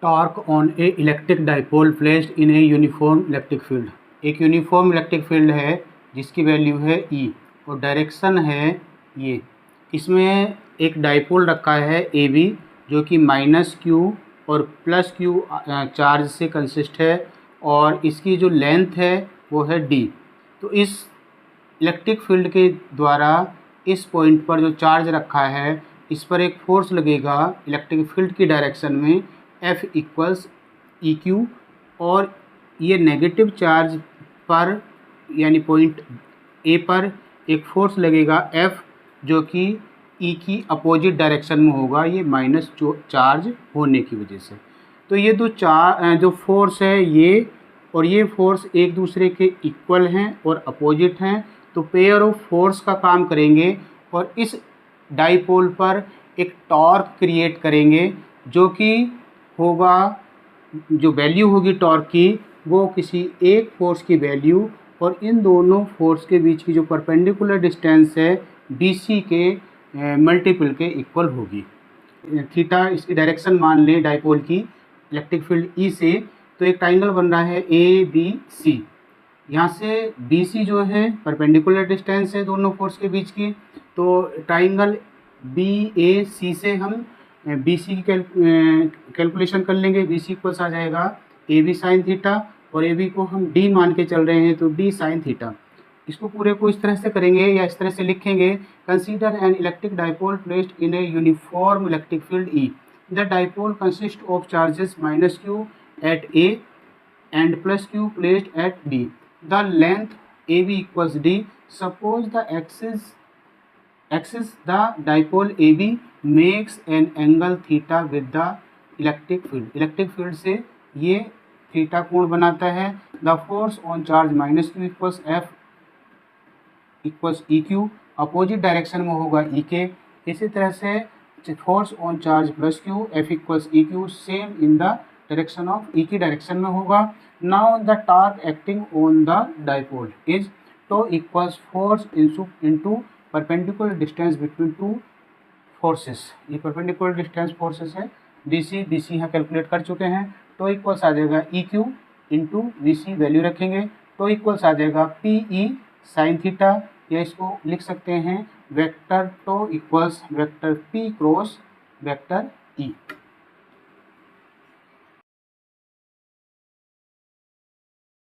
Torque on A electric dipole placed in a uniform electric field. एक uniform electric field है जिसकी value है E और direction है ये। इसमें एक डाइपोल रखा है AB जो कि -Q और +Q चार्ज से कंसिस्ट है और इसकी जो लेंथ है वो है D। तो इस इलेक्ट्रिक फील्ड के द्वारा इस पॉइंट पर जो चार्ज रखा है इस पर एक फोर्स लगेगा इलेक्ट्रिक फील्ड की डायरेक्शन में F = EQ और ये नेगेटिव चार्ज पर यानी पॉइंट A पर एक फोर्स लगेगा F जो कि E की अपोजिट डायरेक्शन में होगा, ये माइनस चार्ज होने की वजह से। तो ये जो फोर्स है ये और ये फोर्स एक दूसरे के इक्वल हैं और अपोजिट हैं, तो पेयर ऑफ फोर्स का काम करेंगे और इस डाइपोल पर एक टॉर्क क्रिएट करेंगे जो कि होगा, जो वैल्यू होगी टॉर्क की वो किसी एक फोर्स की वैल्यू और इन दोनों फोर्स के बीच की जो परपेंडिकुलर डिस्टेंस है BC के मल्टीपल के इक्वल होगी। थीटा इसकी डायरेक्शन मान लें डाइपोल की इलेक्ट्रिक फील्ड E से, तो एक ट्राइंगल बन रहा है ABC। यहाँ से BC जो है परपेंडिकुलर डिस्टेंस है दोनों फोर्स के बीच की, तो ट्राइंगल BAC से हम BC की कैलकुलेशन कर लेंगे। BC इक्वल्स आ जाएगा AB sin थीटा और AB को हम D मान के चल रहे हैं तो D sin थीटा। इसको पूरे को इस तरह से करेंगे या इस तरह से लिखेंगे, consider an electric dipole placed in a uniform electric field E। The dipole consist of charges -Q at A and +Q placed at B. The length AB equals D. Suppose the axis the dipole AB makes an angle theta with the electric field. Electric field से ये theta कोण बनाता है। The force on charge -Q equals F equals EQ, opposite direction में होगा E के। इसी तरह से force on charge +Q F equals EQ same in the direction of E की डायरेक्शन में होगा। Now the torque acting on the dipole is tau equals force into perpendicular distance between two forces. ये perpendicular distance forces है BC यहाँ calculate कर चुके हैं। तो इक्वल्स आ जाएगा EQ इंटू BC वैल्यू रखेंगे तो इक्वल्स आ जाएगा PE sin थीटा, या इसको लिख सकते हैं vector tau equals vector P cross vector E।